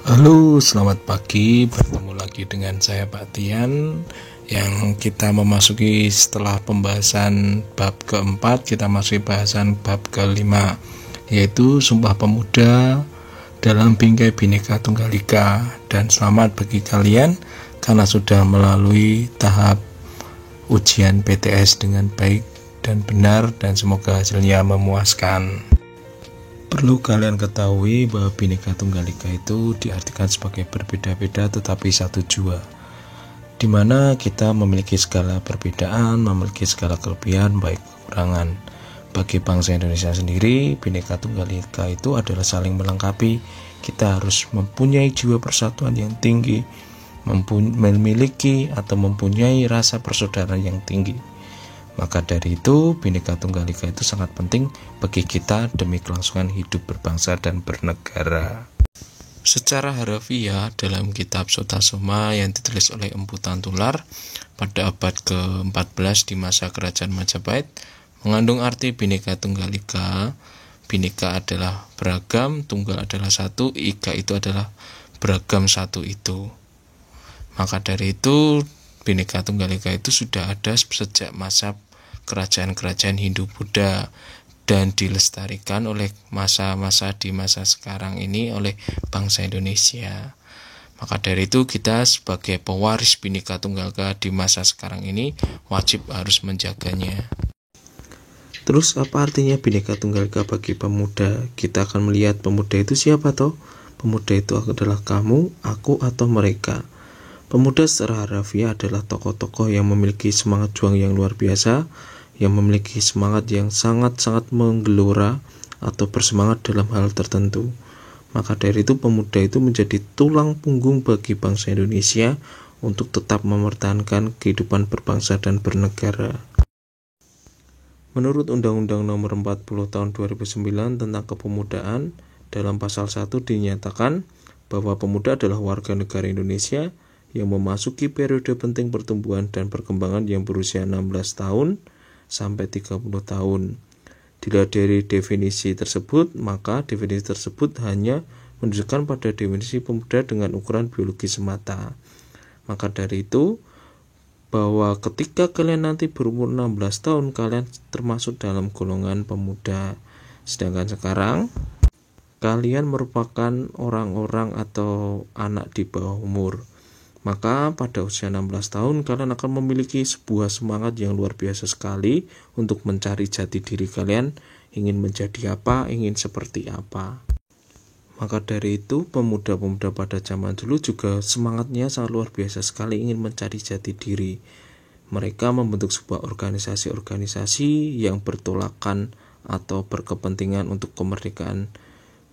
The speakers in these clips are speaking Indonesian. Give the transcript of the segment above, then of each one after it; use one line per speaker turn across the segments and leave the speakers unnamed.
Halo, selamat pagi. Bertemu lagi dengan saya Pak Tian, yang kita memasuki setelah pembahasan bab keempat, kita masuk bahasan bab kelima, yaitu Sumpah Pemuda dalam Bingkai Bhinneka Tunggal Ika. Dan selamat bagi kalian karena sudah melalui tahap ujian PTS dengan baik dan benar, dan semoga hasilnya memuaskan. Perlu kalian ketahui bahwa Bhinneka Tunggal Ika itu diartikan sebagai berbeda-beda tetapi satu jua, di mana kita memiliki segala perbedaan, memiliki segala kelebihan baik kekurangan. Bagi bangsa Indonesia sendiri, Bhinneka Tunggal Ika itu adalah saling melengkapi. Kita harus mempunyai jiwa persatuan yang tinggi, memiliki atau mempunyai rasa persaudaraan yang tinggi. Maka dari itu, Bhinneka Tunggal Ika itu sangat penting bagi kita demi kelangsungan hidup berbangsa dan bernegara. Secara harafiah, dalam kitab Sota Soma yang ditulis oleh Empu Tantular pada abad ke-14 di masa kerajaan Majapahit, mengandung arti Bhinneka Tunggal Ika. Bhinneka adalah beragam, tunggal adalah satu, ika itu adalah beragam satu itu. Maka dari itu, Bhinneka Tunggal Ika itu sudah ada sejak masa kerajaan-kerajaan Hindu-Buddha dan dilestarikan oleh masa-masa di masa sekarang ini oleh bangsa Indonesia. Maka dari itu kita sebagai pewaris Bhinneka Tunggal Ika di masa sekarang ini wajib harus menjaganya. Terus apa artinya Bhinneka Tunggal Ika bagi pemuda? Kita akan melihat pemuda itu siapa toh? Pemuda itu adalah kamu, aku, atau mereka. Pemuda secara harafiah adalah tokoh-tokoh yang memiliki semangat juang yang luar biasa, yang memiliki semangat yang sangat-sangat menggelora atau bersemangat dalam hal tertentu. Maka dari itu pemuda itu menjadi tulang punggung bagi bangsa Indonesia untuk tetap mempertahankan kehidupan berbangsa dan bernegara. Menurut Undang-Undang Nomor 40 Tahun 2009 tentang Kepemudaan, dalam pasal 1 dinyatakan bahwa pemuda adalah warga negara Indonesia yang memasuki periode penting pertumbuhan dan perkembangan yang berusia 16 tahun sampai 30 tahun. Dilihat dari definisi tersebut, maka definisi tersebut hanya menunjukkan pada definisi pemuda dengan ukuran biologi semata. Maka dari itu, bahwa ketika kalian nanti berumur 16 tahun, kalian termasuk dalam golongan pemuda. Sedangkan sekarang, kalian merupakan orang-orang atau anak di bawah umur. Maka pada usia 16 tahun kalian akan memiliki sebuah semangat yang luar biasa sekali untuk mencari jati diri kalian, ingin menjadi apa, ingin seperti apa. Maka dari itu pemuda-pemuda pada zaman dulu juga semangatnya sangat luar biasa sekali, ingin mencari jati diri. Mereka membentuk sebuah organisasi-organisasi yang bertolakan atau berkepentingan untuk kemerdekaan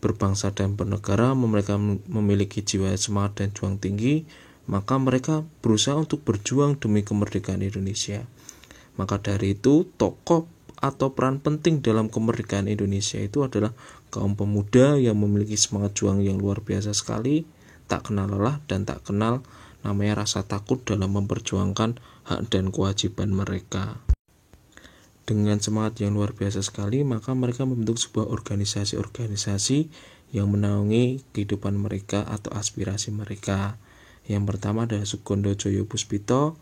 berbangsa dan bernegara. Mereka memiliki jiwa semangat dan juang tinggi. Maka mereka berusaha untuk berjuang demi kemerdekaan Indonesia. Maka dari itu tokoh atau peran penting dalam kemerdekaan Indonesia itu adalah kaum pemuda yang memiliki semangat juang yang luar biasa sekali, tak kenal lelah dan tak kenal namanya rasa takut dalam memperjuangkan hak dan kewajiban mereka. Dengan semangat yang luar biasa sekali, maka mereka membentuk sebuah organisasi-organisasi yang menaungi kehidupan mereka atau aspirasi mereka. Yang pertama adalah Sugondo Joyo Puspito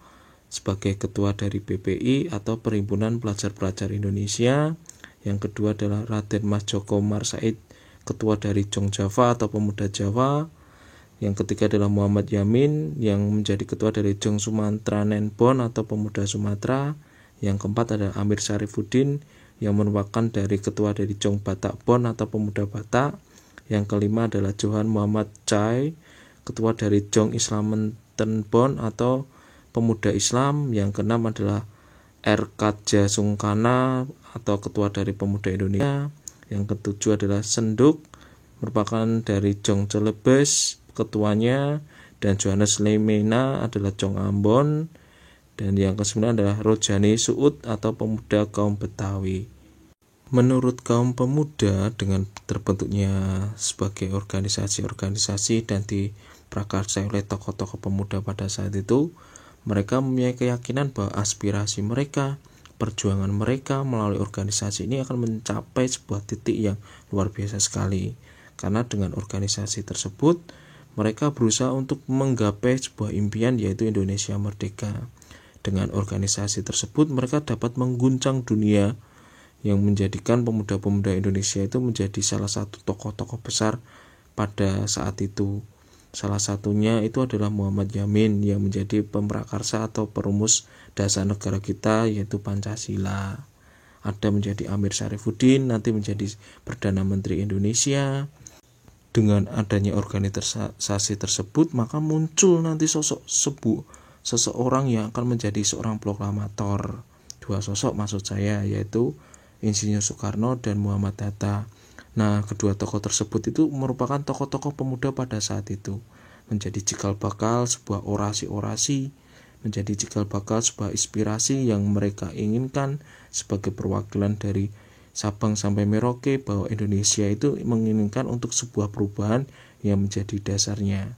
sebagai ketua dari PPI atau Perhimpunan Pelajar-Pelajar Indonesia. Yang kedua adalah Raden Mas Joko Marsaid, ketua dari Jong Java atau Pemuda Jawa. Yang ketiga adalah Muhammad Yamin yang menjadi ketua dari Jong Sumatra Nenbon atau Pemuda Sumatera. Yang keempat adalah Amir Syarifuddin yang merupakan dari ketua dari Jong Batak Bon atau Pemuda Batak. Yang kelima adalah Johan Muhammad Chai, ketua dari Jong Islamenten Bon atau Pemuda Islam. Yang keenam adalah R. Kadja Sungkana atau ketua dari Pemuda Indonesia. Yang ketujuh adalah Senduk, merupakan dari Jong Celebes ketuanya, dan Johannes Lemena adalah Jong Ambon. Dan yang kesembilan adalah Rojani Suud atau Pemuda Kaum Betawi. Menurut kaum pemuda, dengan terbentuknya sebagai organisasi-organisasi dan diprakarsai oleh tokoh-tokoh pemuda pada saat itu, mereka mempunyai keyakinan bahwa aspirasi mereka, perjuangan mereka melalui organisasi ini akan mencapai sebuah titik yang luar biasa sekali. Karena dengan organisasi tersebut, Mereka berusaha untuk menggapai sebuah impian, yaitu Indonesia merdeka. Dengan organisasi tersebut mereka dapat mengguncang dunia, yang menjadikan pemuda-pemuda Indonesia itu menjadi salah satu tokoh-tokoh besar pada saat itu. Salah satunya itu adalah Muhammad Yamin yang menjadi pemrakarsa atau perumus dasar negara kita, yaitu Pancasila. Ada menjadi Amir Syarifuddin, nanti menjadi Perdana Menteri Indonesia. Dengan adanya organisasi tersebut, maka muncul nanti seseorang yang akan menjadi seorang proklamator. Dua sosok maksud saya, yaitu Insinyur Soekarno dan Muhammad Hatta. Nah, kedua tokoh tersebut itu merupakan tokoh-tokoh pemuda pada saat itu, menjadi cikal bakal sebuah orasi-orasi, menjadi cikal bakal sebuah inspirasi yang mereka inginkan sebagai perwakilan dari Sabang sampai Merauke, bahwa Indonesia itu menginginkan untuk sebuah perubahan yang menjadi dasarnya,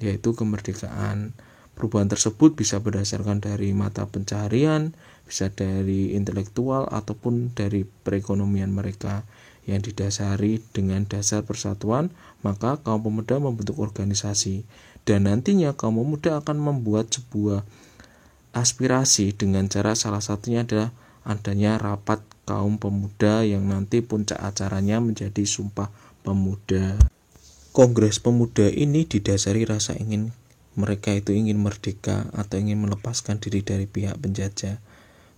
yaitu kemerdekaan. Perubahan tersebut bisa berdasarkan dari mata pencaharian, bisa dari intelektual, ataupun dari perekonomian mereka yang didasari dengan dasar persatuan. Maka kaum pemuda membentuk organisasi, dan nantinya kaum pemuda akan membuat sebuah aspirasi dengan cara salah satunya adalah adanya rapat kaum pemuda yang nanti puncak acaranya menjadi Sumpah Pemuda. Kongres pemuda ini didasari rasa ingin mereka itu ingin merdeka atau ingin melepaskan diri dari pihak penjajah.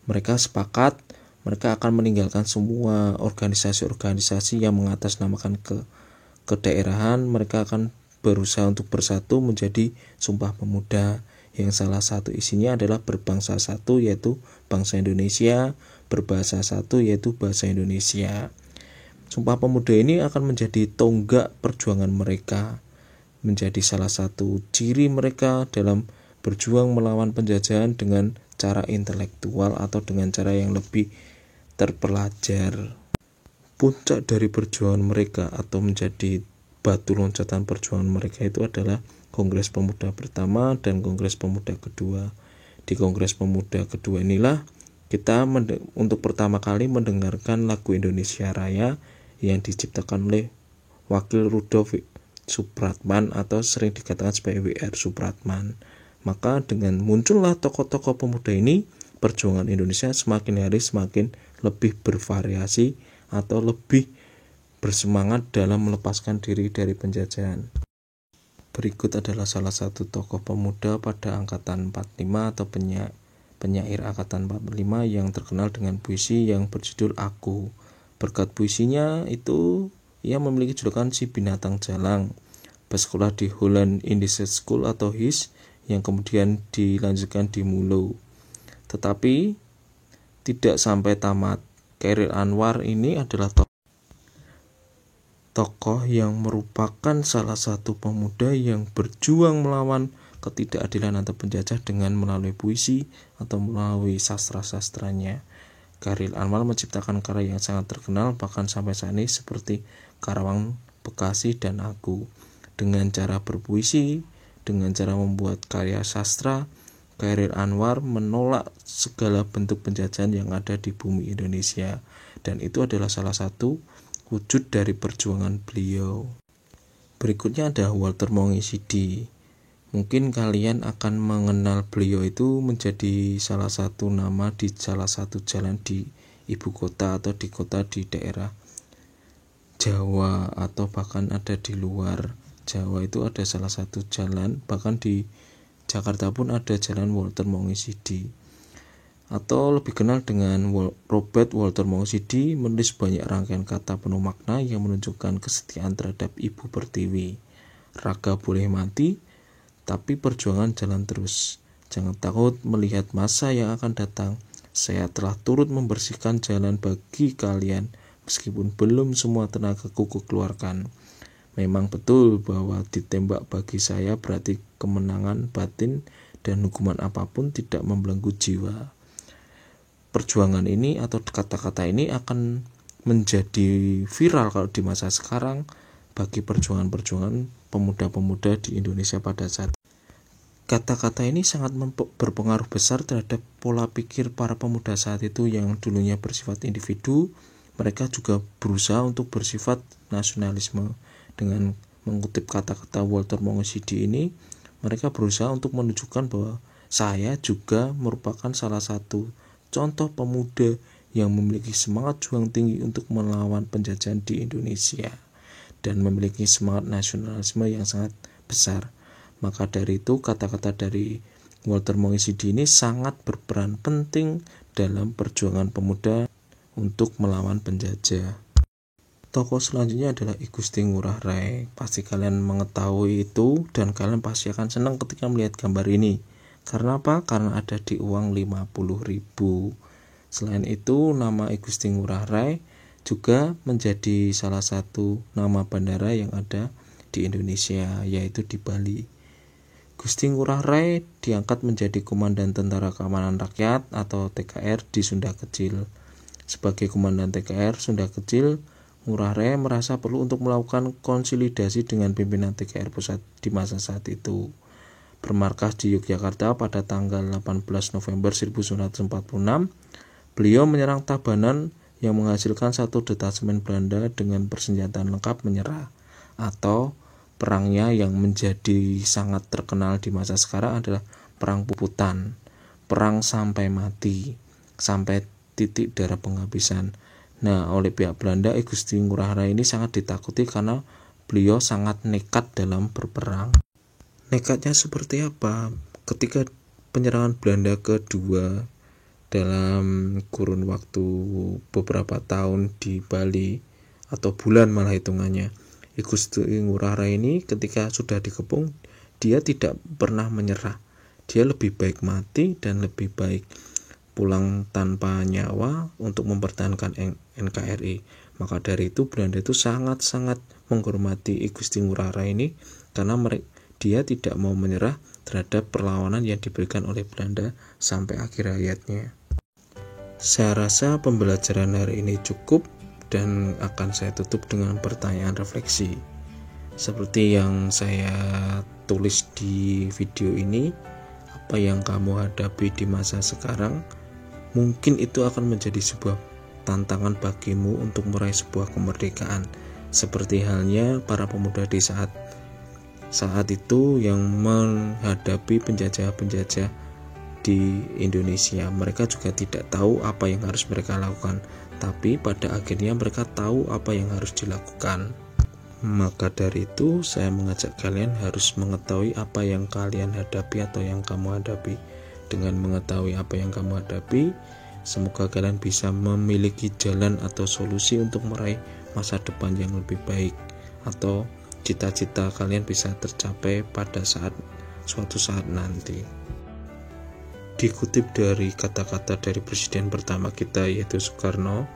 Mereka sepakat mereka akan meninggalkan semua organisasi-organisasi yang mengatasnamakan kedaerahan. Mereka akan berusaha untuk bersatu menjadi Sumpah Pemuda, yang salah satu isinya adalah berbangsa satu, yaitu bangsa Indonesia, berbahasa satu, yaitu bahasa Indonesia. Sumpah Pemuda ini akan menjadi tonggak perjuangan mereka, menjadi salah satu ciri mereka dalam berjuang melawan penjajahan dengan cara intelektual atau dengan cara yang lebih terpelajar. Puncak dari perjuangan mereka atau menjadi batu loncatan perjuangan mereka itu adalah Kongres Pemuda pertama dan Kongres Pemuda kedua. Di Kongres Pemuda kedua inilah kita untuk pertama kali mendengarkan lagu Indonesia Raya yang diciptakan oleh Wakil Rudolf Supratman atau sering dikatakan sebagai W.R. Supratman. Maka dengan muncullah tokoh-tokoh pemuda ini, perjuangan Indonesia semakin hari semakin lebih bervariasi atau lebih bersemangat dalam melepaskan diri dari penjajahan. Berikut adalah salah satu tokoh pemuda pada angkatan 45 atau penyair angkatan 45 yang terkenal dengan puisi yang berjudul Aku. Berkat puisinya itu ia memiliki julukan si binatang jalang. Bersekolah di Holland Indische School atau HIS yang kemudian dilanjutkan di Mulo. Tetapi tidak sampai tamat. Chairil Anwar ini adalah tokoh yang merupakan salah satu pemuda yang berjuang melawan ketidakadilan antar penjajah dengan melalui puisi atau melalui sastra-sastranya. Chairil Anwar menciptakan karya yang sangat terkenal bahkan sampai saat ini seperti Karawang, Bekasi, dan Aku. Dengan cara berpuisi, dengan cara membuat karya sastra, Chairil Anwar menolak segala bentuk penjajahan yang ada di bumi Indonesia, dan itu adalah salah satu wujud dari perjuangan beliau. Berikutnya ada Walter Mongisidi. Mungkin kalian akan mengenal beliau itu menjadi salah satu nama di salah satu jalan di ibu kota atau di kota di daerah Jawa atau bahkan ada di luar Jawa. Itu ada salah satu jalan, bahkan di Jakarta pun ada jalan Walter Mongisidi, atau lebih kenal dengan Robert Walter Mongisidi. Menulis banyak rangkaian kata penuh makna yang menunjukkan kesetiaan terhadap Ibu Pertiwi. Raga boleh mati, tapi perjuangan jalan terus. Jangan takut melihat masa yang akan datang. Saya telah turut membersihkan jalan bagi kalian, meskipun belum semua tenagaku kukeluarkan. Memang betul bahwa ditembak bagi saya berarti kemenangan batin, dan hukuman apapun tidak membelenggu jiwa. Perjuangan ini atau kata-kata ini akan menjadi viral kalau di masa sekarang bagi perjuangan-perjuangan pemuda-pemuda di Indonesia pada saat. Kata-kata ini sangat berpengaruh besar terhadap pola pikir para pemuda saat itu yang dulunya bersifat individu. Mereka juga berusaha untuk bersifat nasionalisme dengan mengutip kata-kata Walter Monginsidi ini, mereka berusaha untuk menunjukkan bahwa saya juga merupakan salah satu contoh pemuda yang memiliki semangat juang tinggi untuk melawan penjajahan di Indonesia dan memiliki semangat nasionalisme yang sangat besar. Maka dari itu kata-kata dari Walter Monginsidi ini sangat berperan penting dalam perjuangan pemuda untuk melawan penjajah. Tokoh selanjutnya adalah I Gusti Ngurah Rai. Pasti kalian mengetahui itu dan kalian pasti akan senang ketika melihat gambar ini. Karena apa? Karena ada di uang 50.000. Selain itu, nama I Gusti Ngurah Rai juga menjadi salah satu nama bandara yang ada di Indonesia, yaitu di Bali. Gusti Ngurah Rai diangkat menjadi Komandan Tentara Keamanan Rakyat atau TKR di Sunda Kecil. Sebagai Komandan TKR Sunda Kecil, Ngurah Rai merasa perlu untuk melakukan konsolidasi dengan pimpinan TKR pusat di masa saat itu. Bermarkas di Yogyakarta pada tanggal 18 November 1946, beliau menyerang Tabanan yang menghasilkan satu detasemen Belanda dengan persenjataan lengkap menyerah, atau perangnya yang menjadi sangat terkenal di masa sekarang adalah Perang Puputan, perang sampai mati, sampai titik darah penghabisan. Nah, oleh pihak Belanda, I Gusti Ngurah Rai ini sangat ditakuti karena beliau sangat nekat dalam berperang. Nekatnya seperti apa? Ketika penyerangan Belanda kedua dalam kurun waktu beberapa tahun di Bali, atau bulan malah hitungannya, I Gusti Ngurah Rai ini ketika sudah dikepung, dia tidak pernah menyerah. Dia lebih baik mati dan lebih baik pulang tanpa nyawa untuk mempertahankan NKRI. Maka dari itu Belanda itu sangat-sangat menghormati I Gusti Ngurah Rai ini karena dia tidak mau menyerah terhadap perlawanan yang diberikan oleh Belanda sampai akhir hayatnya. Saya rasa pembelajaran hari ini cukup dan akan saya tutup dengan pertanyaan refleksi. Seperti yang saya tulis di video ini, apa yang kamu hadapi di masa sekarang, mungkin itu akan menjadi sebuah tantangan bagimu untuk meraih sebuah kemerdekaan. Seperti halnya para pemuda di saat itu yang menghadapi penjajah-penjajah di Indonesia. Mereka juga tidak tahu apa yang harus mereka lakukan, tapi pada akhirnya mereka tahu apa yang harus dilakukan. Maka dari itu saya mengajak kalian harus mengetahui apa yang kalian hadapi atau yang kamu hadapi. Dengan mengetahui apa yang kamu hadapi, semoga kalian bisa memiliki jalan atau solusi untuk meraih masa depan yang lebih baik, atau cita-cita kalian bisa tercapai pada suatu saat nanti. Dikutip dari kata-kata dari presiden pertama kita, yaitu Soekarno,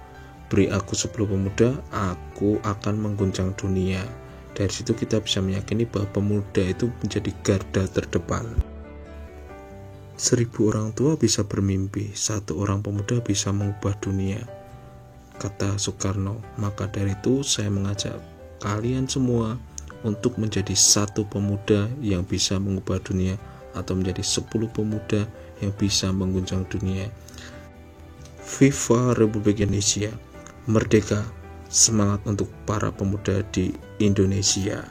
beri aku 10 pemuda, aku akan mengguncang dunia. Dari situ kita bisa meyakini bahwa pemuda itu menjadi garda terdepan. 1000 orang tua bisa bermimpi, 1 orang pemuda bisa mengubah dunia, kata Soekarno. Maka dari itu saya mengajak kalian semua untuk menjadi 1 pemuda yang bisa mengubah dunia, atau menjadi 10 pemuda yang bisa mengguncang dunia. Viva Republik Indonesia, merdeka, semangat untuk para pemuda di Indonesia.